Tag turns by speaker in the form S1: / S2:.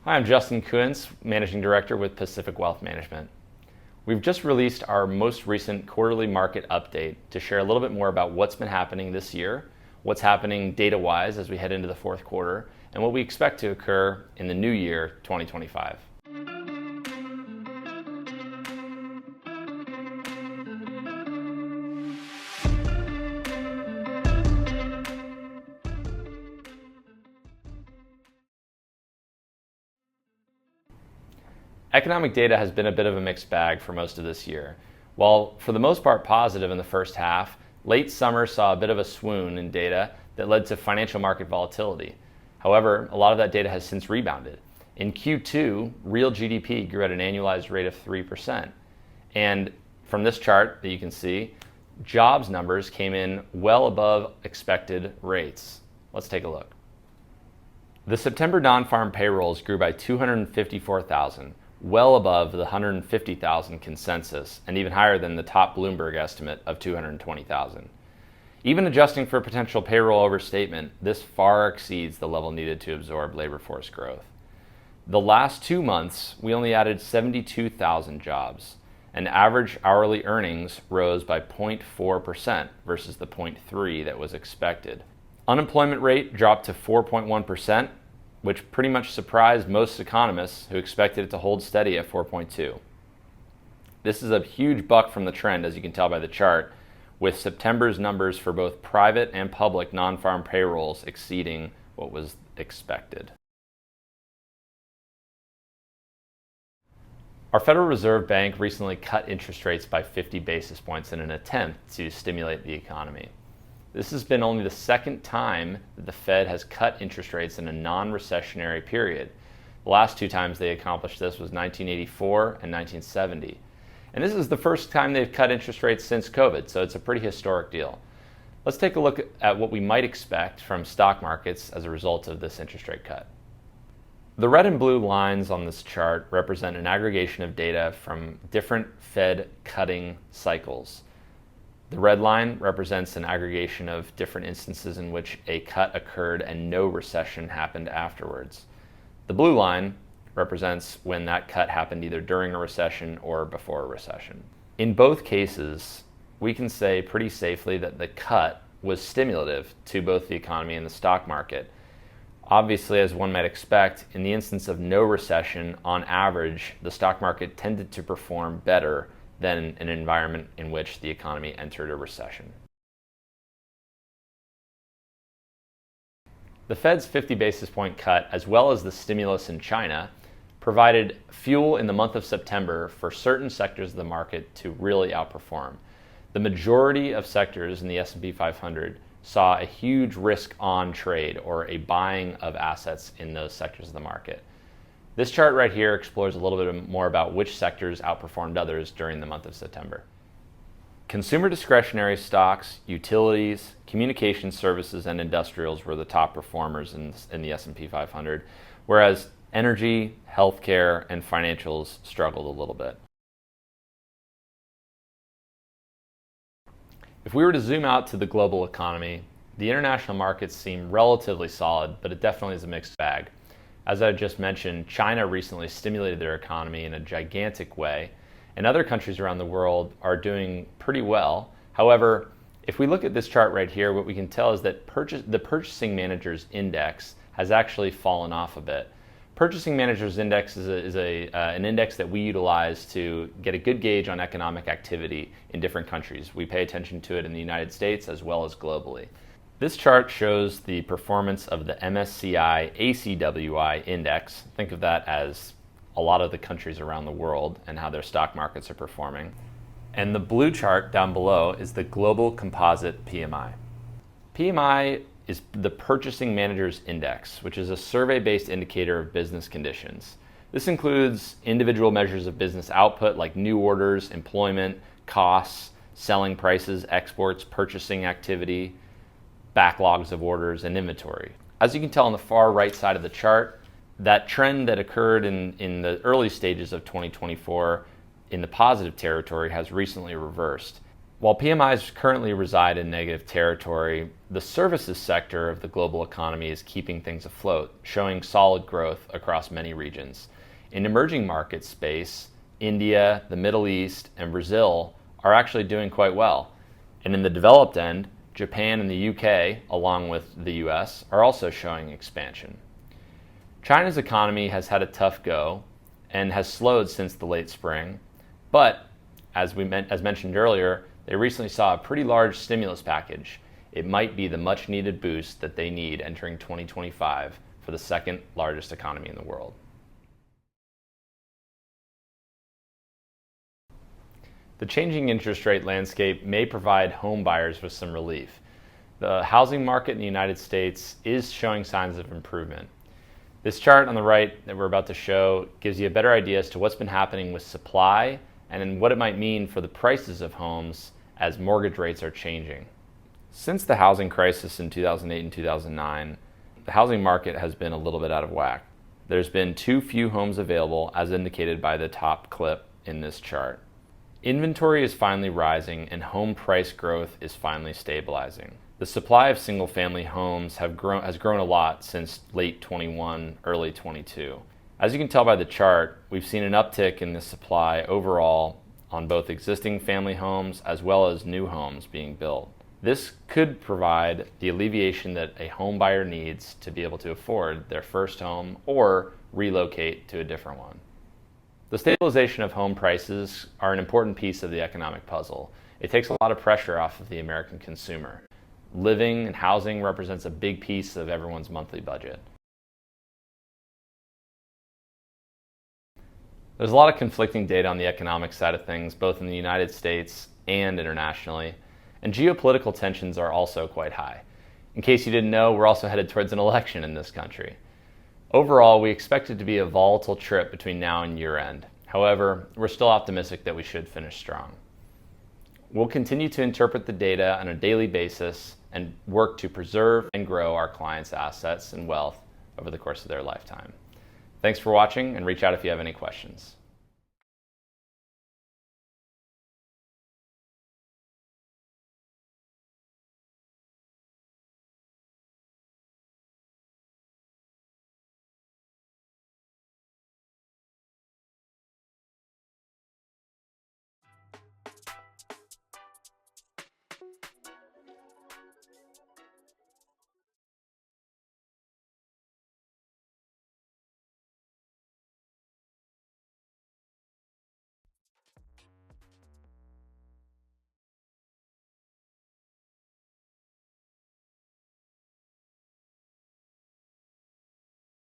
S1: Hi, I'm Justin Kuhns, Managing Director with Pacific Wealth Management. We've just released our most recent quarterly market update to share a little bit more about what's been happening this year, what's happening data-wise as we head into the fourth quarter, and what we expect to occur in the new year, 2025. Economic data has been a bit of a mixed bag for most of this year. While for the most part positive in the first half, late summer saw a bit of a swoon in data that led to financial market volatility. However, a lot of that data has since rebounded. In Q2, real GDP grew at an annualized rate of 3%. And from this chart that you can see, jobs numbers came in well above expected rates. Let's take a look. The September non-farm payrolls grew by 254,000. Well above the 150,000 consensus, and even higher than the top Bloomberg estimate of 220,000. Even adjusting for potential payroll overstatement, this far exceeds the level needed to absorb labor force growth. The last 2 months, we only added 72,000 jobs, and average hourly earnings rose by 0.4% versus the 0.3% that was expected. Unemployment rate dropped to 4.1%, which pretty much surprised most economists who expected it to hold steady at 4.2%. This is a huge buck from the trend, as you can tell by the chart, with September's numbers for both private and public non-farm payrolls exceeding what was expected. Our Federal Reserve Bank recently cut interest rates by 50 basis points in an attempt to stimulate the economy. This has been only the second time that the Fed has cut interest rates in a non-recessionary period. The last 2 times they accomplished this was 1984 and 1970. And this is the first time they've cut interest rates since COVID, so it's a pretty historic deal. Let's take a look at what we might expect from stock markets as a result of this interest rate cut. The red and blue lines on this chart represent an aggregation of data from different Fed cutting cycles. The red line represents an aggregation of different instances in which a cut occurred and no recession happened afterwards. The blue line represents when that cut happened either during a recession or before a recession. In both cases, we can say pretty safely that the cut was stimulative to both the economy and the stock market. Obviously, as one might expect, in the instance of no recession, on average, the stock market tended to perform better than an environment in which the economy entered a recession. The Fed's 50 basis point cut, as well as the stimulus in China, provided fuel in the month of September for certain sectors of the market to really outperform. The majority of sectors in the S&P 500 saw a huge risk-on trade, or a buying of assets in those sectors of the market. This chart right here explores a little bit more about which sectors outperformed others during the month of September. Consumer discretionary stocks, utilities, communication services, and industrials were the top performers in the S&P 500, whereas energy, healthcare, and financials struggled a little bit. If we were to zoom out to the global economy, the international markets seem relatively solid, but it definitely is a mixed bag. As I just mentioned, China recently stimulated their economy in a gigantic way, and other countries around the world are doing pretty well. However, if we look at this chart right here, what we can tell is that the Purchasing Managers Index has actually fallen off a bit. Purchasing Managers Index is an index that we utilize to get a good gauge on economic activity in different countries. We pay attention to it in the United States as well as globally. This chart shows the performance of the MSCI ACWI index. Think of that as a lot of the countries around the world and how their stock markets are performing. And the blue chart down below is the Global Composite PMI. PMI is the Purchasing Managers Index, which is a survey-based indicator of business conditions. This includes individual measures of business output like new orders, employment, costs, selling prices, exports, purchasing activity, backlogs of orders, and inventory. As you can tell on the far right side of the chart, that trend that occurred in the early stages of 2024 in the positive territory has recently reversed. While PMIs currently reside in negative territory, the services sector of the global economy is keeping things afloat, showing solid growth across many regions. In emerging market space, India, the Middle East, and Brazil are actually doing quite well. And in the developed end, Japan and the UK, along with the US, are also showing expansion. China's economy has had a tough go and has slowed since the late spring, but as mentioned earlier, they recently saw a pretty large stimulus package. It might be the much needed boost that they need entering 2025 for the second largest economy in the world. The changing interest rate landscape may provide home buyers with some relief. The housing market in the United States is showing signs of improvement. This chart on the right that we're about to show gives you a better idea as to what's been happening with supply and what it might mean for the prices of homes as mortgage rates are changing. Since the housing crisis in 2008 and 2009, the housing market has been a little bit out of whack. There's been too few homes available, as indicated by the top clip in this chart. Inventory is finally rising and home price growth is finally stabilizing. The supply of single-family homes has grown a lot since late 21, early 22. As you can tell by the chart, we've seen an uptick in the supply overall on both existing family homes as well as new homes being built. This could provide the alleviation that a home buyer needs to be able to afford their first home or relocate to a different one. The stabilization of home prices are an important piece of the economic puzzle. It takes a lot of pressure off of the American consumer. Living and housing represents a big piece of everyone's monthly budget. There's a lot of conflicting data on the economic side of things, both in the United States and internationally, and geopolitical tensions are also quite high. In case you didn't know, we're also headed towards an election in this country. Overall, we expect it to be a volatile trip between now and year-end. However, we're still optimistic that we should finish strong. We'll continue to interpret the data on a daily basis and work to preserve and grow our clients' assets and wealth over the course of their lifetime. Thanks for watching, and reach out if you have any questions.